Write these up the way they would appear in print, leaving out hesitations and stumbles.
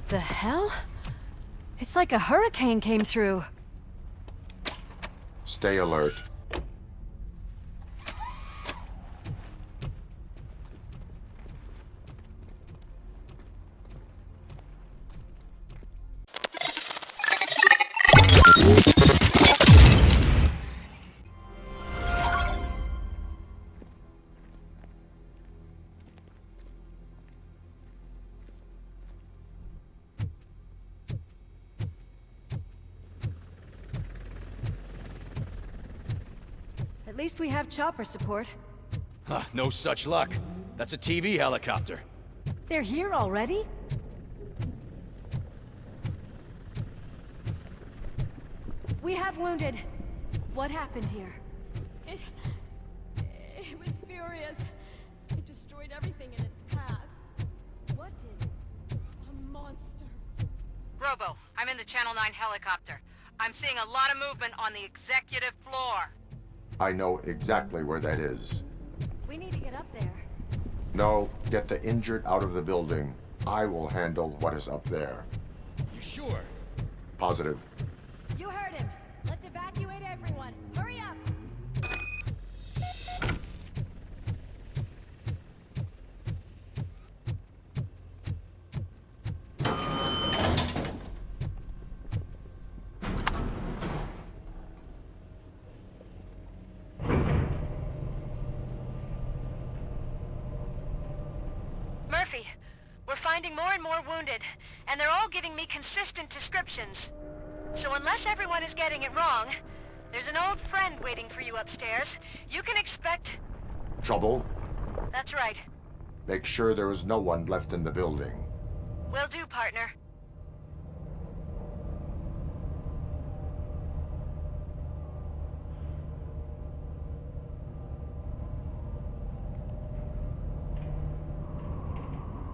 The hell? It's like a hurricane came through. Stay alert. At least we have chopper support. Huh, no such luck. That's a TV helicopter. They're here already? We have wounded. What happened here? It was furious. It destroyed everything in its path. What did? A monster. Robo, I'm in the Channel 9 helicopter. I'm seeing a lot of movement on the executive floor. I know exactly where that is. We need to get up there. No, get the injured out of the building. I will handle what is up there. You sure? Positive. You heard him. Let's evacuate everyone. Hurry up! Murphy, we're finding more and more wounded, and they're all giving me consistent descriptions. So unless everyone is getting it wrong, there's an old friend waiting for you upstairs. You can expect... Trouble? That's right. Make sure there is no one left in the building. Will do, partner.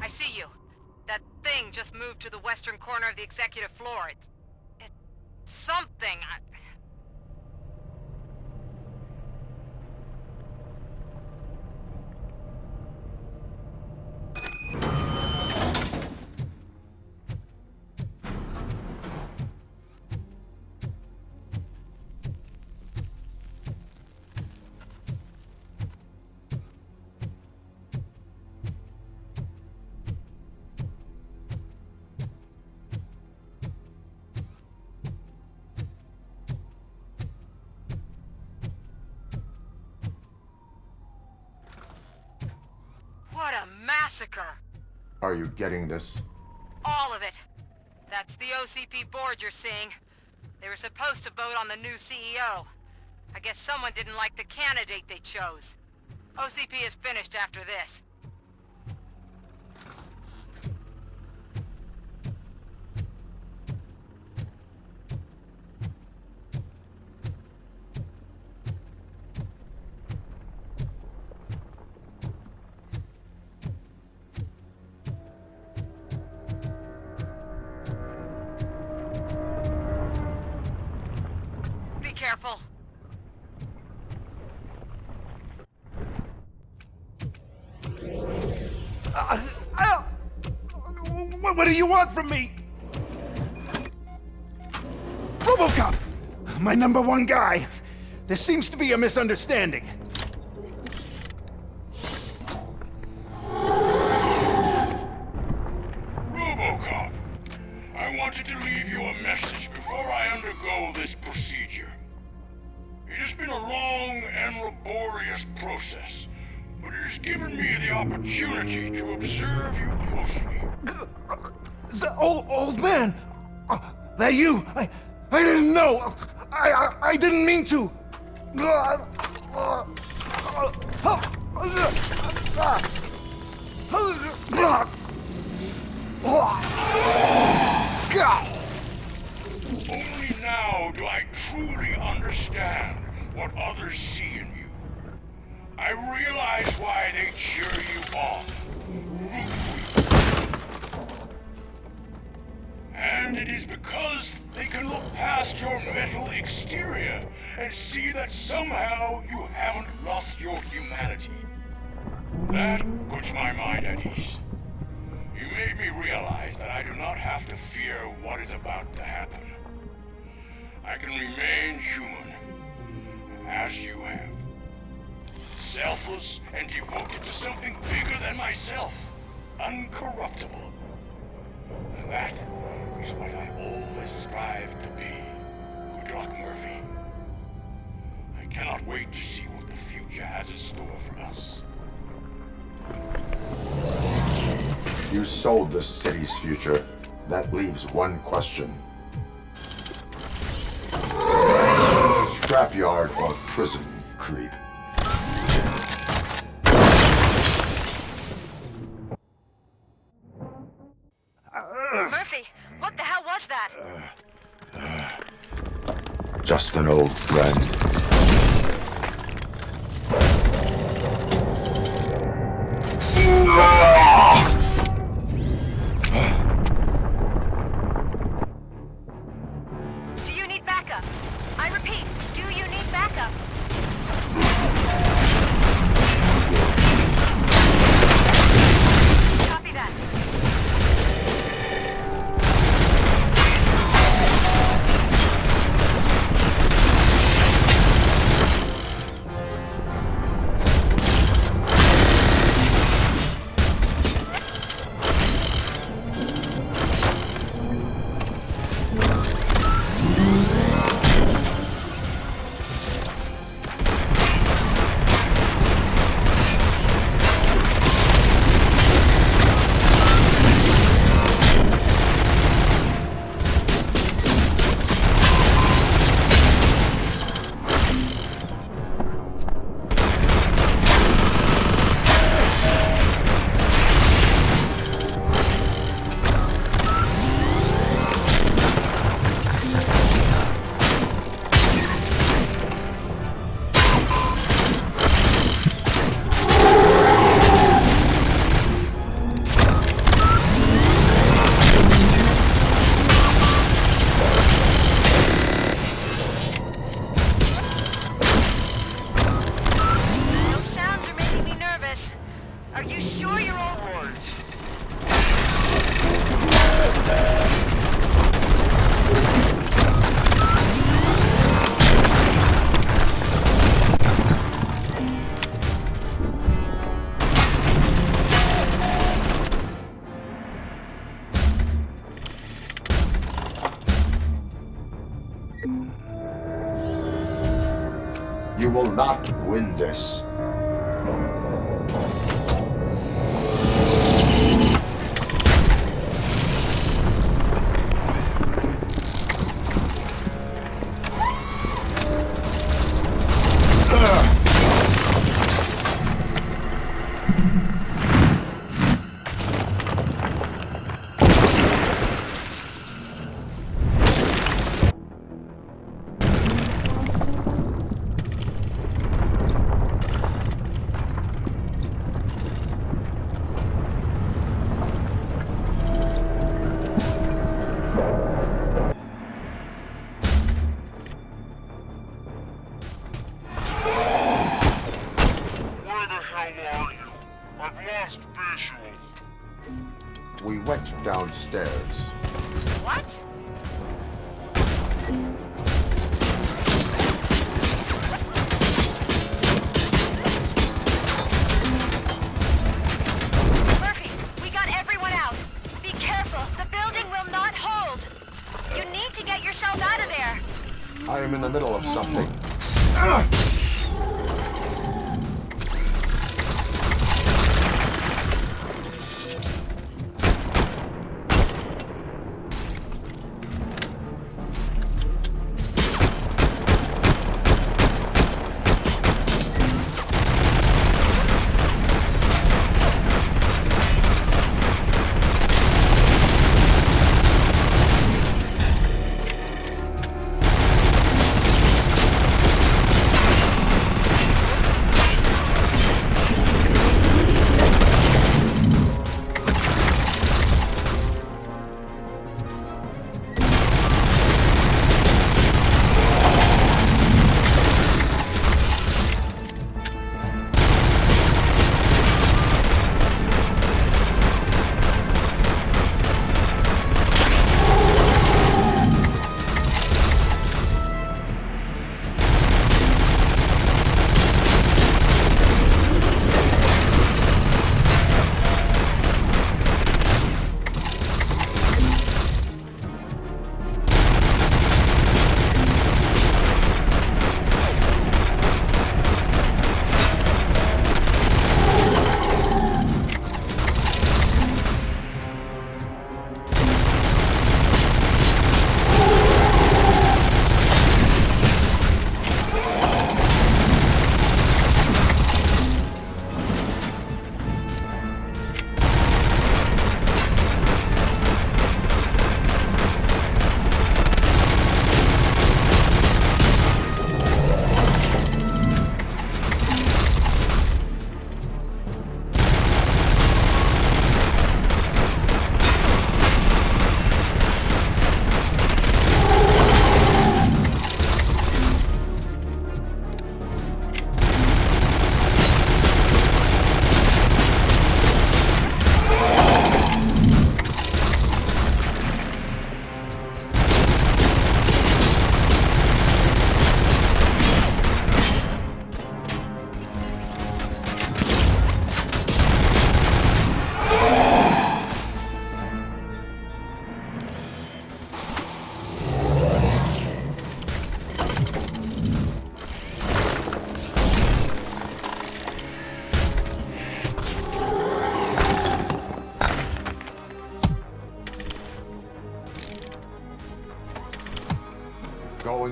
I see you. That thing just moved to the western corner of the executive floor. It's something. What a massacre! Are you getting this? All of it. That's the OCP board you're seeing. They were supposed to vote on the new CEO. I guess someone didn't like the candidate they chose. OCP is finished after this. Be careful. What do you want from me? RoboCop! My #1 guy. There seems to be a misunderstanding. RoboCop, I wanted to leave you a message before I undergo this procedure. It has been a long and laborious process, but it has given me the opportunity to observe you closely. The old man! That you? I didn't know! I didn't mean to! Only now do I truly understand what others see in you. I realize why they cheer you on, root for you. And it is because they can look past your metal exterior and see that somehow you haven't lost your humanity. That puts my mind at ease. You made me realize that I do not have to fear what is about to happen. I can remain human, as you have. Selfless and devoted to something bigger than myself. Uncorruptible. And that is what I always strive to be, Goodrock Murphy. I cannot wait to see what the future has in store for us. You sold the city's future. That leaves one question. Scrapyard or prison, creep? Murphy, what the hell was that? Just an old friend. Do you need backup? I repeat, do you need backup? Copy that. You will not win this. We went downstairs. What? Murphy, we got everyone out. Be careful. The building will not hold. You need to get yourself out of there. I am in the middle of something.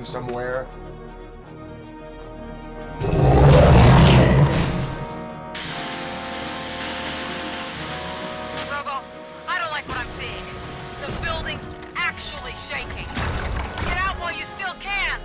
hiding somewhere? Robo, I don't like what I'm seeing. The building's actually shaking. Get out while you still can!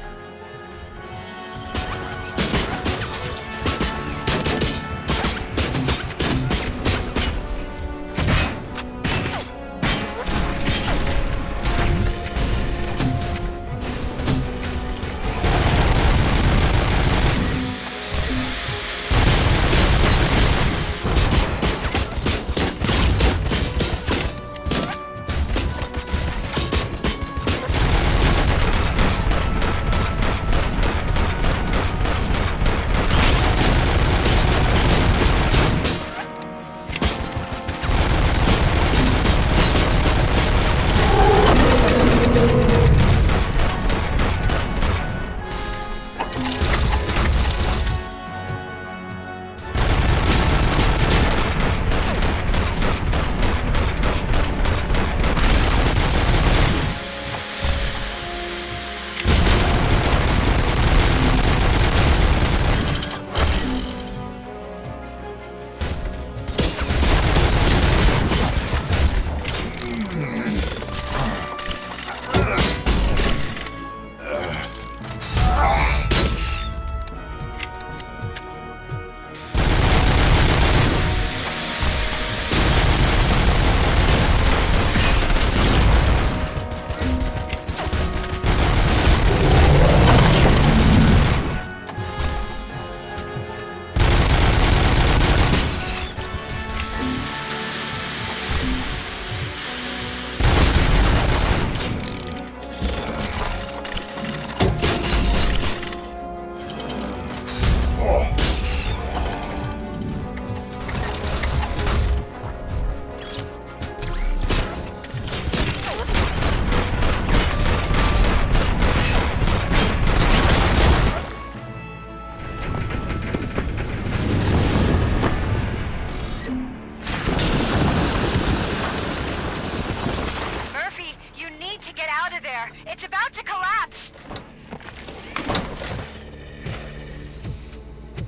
It's about to collapse!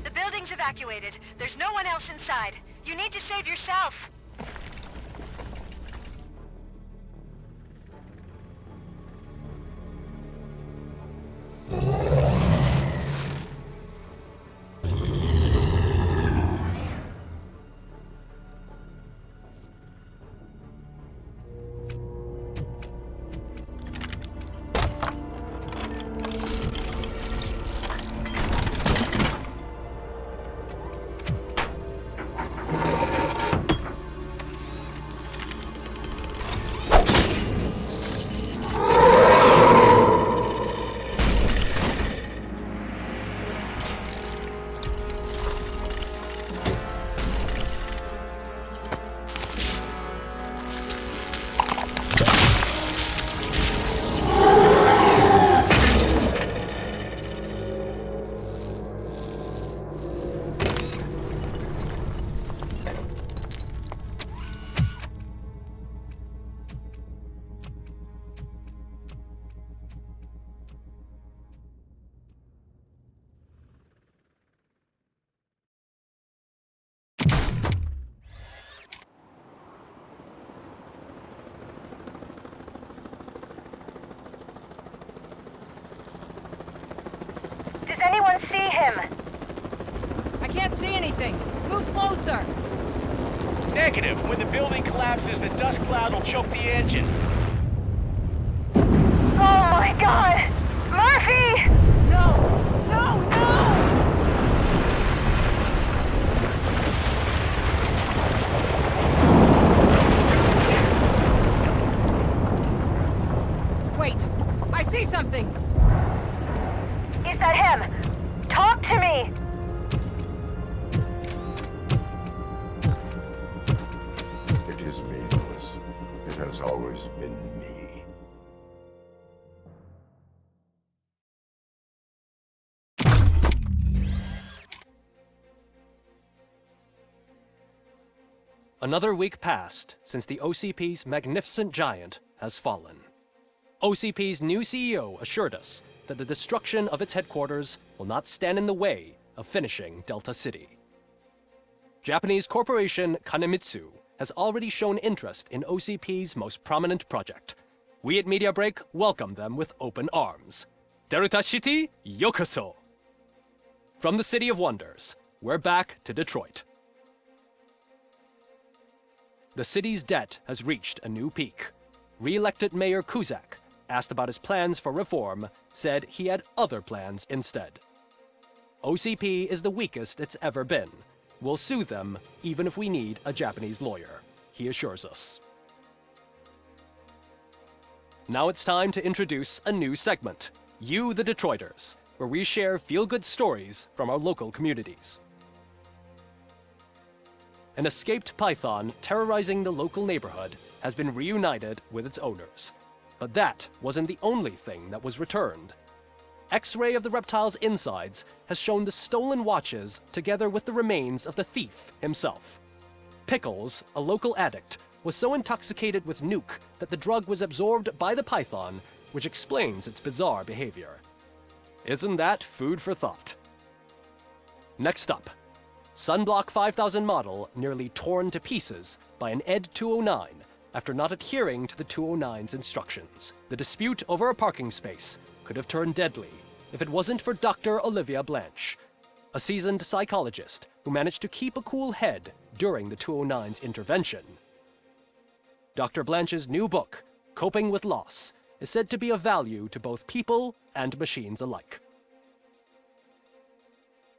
The building's evacuated. There's no one else inside. You need to save yourself. Does anyone see him? I can't see anything. Move closer. Negative. When the building collapses, the dust cloud will choke the engine. Oh my god! Murphy! No! No! No! Wait! I see something! Is that him? Talk to me! It is me, Louis. It has always been me. Another week passed since the OCP's magnificent giant has fallen. OCP's new CEO assured us that the destruction of its headquarters will not stand in the way of finishing Delta City. Japanese corporation Kanemitsu has already shown interest in OCP's most prominent project. We at Media Break welcome them with open arms. Delta City, yokoso! From the City of Wonders, we're back to Detroit. The city's debt has reached a new peak. Re-elected Mayor Cusack, asked about his plans for reform, said he had other plans instead. OCP is the weakest it's ever been. We'll sue them even if we need a Japanese lawyer, he assures us. Now it's time to introduce a new segment, You the Detroiters, where we share feel-good stories from our local communities. An escaped python terrorizing the local neighborhood has been reunited with its owners. But that wasn't the only thing that was returned. X-ray of the reptile's insides has shown the stolen watches together with the remains of the thief himself. Pickles, a local addict, was so intoxicated with nuke that the drug was absorbed by the python, which explains its bizarre behavior. Isn't that food for thought? Next up, Sunblock 5000 model nearly torn to pieces by an ED 209 after not adhering to the 209's instructions. The dispute over a parking space could have turned deadly if it wasn't for Dr. Olivia Blanche, a seasoned psychologist who managed to keep a cool head during the 209's intervention. Dr. Blanche's new book, Coping with Loss, is said to be of value to both people and machines alike.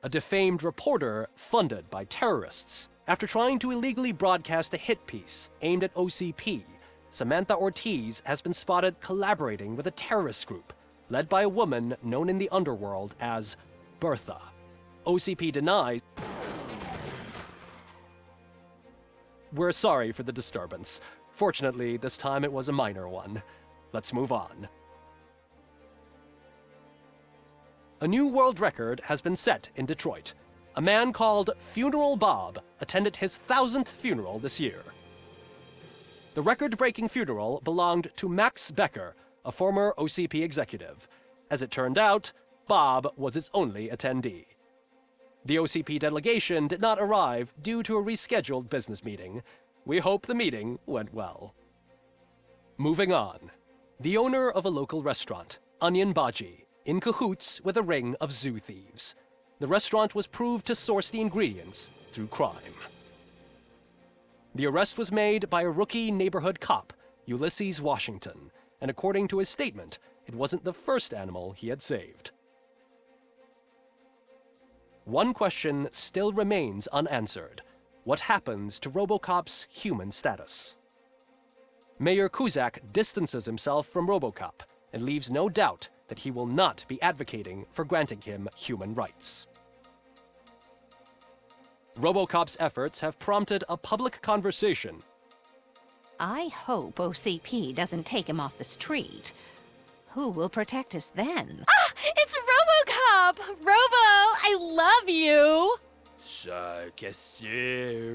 A defamed reporter funded by terrorists. After trying to illegally broadcast a hit piece aimed at OCP, Samantha Ortiz has been spotted collaborating with a terrorist group led by a woman known in the underworld as Bertha. OCP denies. We're sorry for the disturbance. Fortunately, this time it was a minor one. Let's move on. A new world record has been set in Detroit. A man called Funeral Bob attended his 1000th funeral this year. The record-breaking funeral belonged to Max Becker, a former OCP executive. As it turned out, Bob was its only attendee. The OCP delegation did not arrive due to a rescheduled business meeting. We hope the meeting went well. Moving on. The owner of a local restaurant, Onion Baji, in cahoots with a ring of zoo thieves. The restaurant was proved to source the ingredients through crime. The arrest was made by a rookie neighborhood cop, Ulysses Washington, and according to his statement, it wasn't the first animal he had saved. One question still remains unanswered. What happens to RoboCop's human status? Mayor Cusack distances himself from RoboCop and leaves no doubt that he will not be advocating for granting him human rights. RoboCop's efforts have prompted a public conversation. I hope OCP doesn't take him off the street. Who will protect us then? Ah! It's RoboCop! Robo, I love you!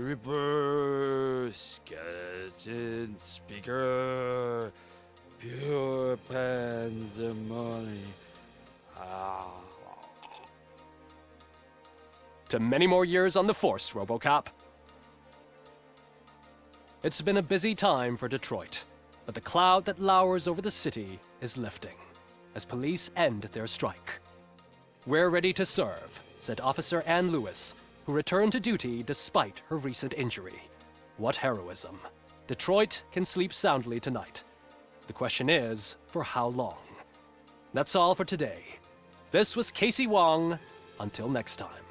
Reaper, skeleton speaker, pure pandemonium. To many more years on the force, RoboCop. It's been a busy time for Detroit, but the cloud that lowers over the city is lifting as police end their strike. We're ready to serve, said Officer Ann Lewis, who returned to duty despite her recent injury. What heroism. Detroit can sleep soundly tonight. The question is, for how long? That's all for today. This was Casey Wong. Until next time.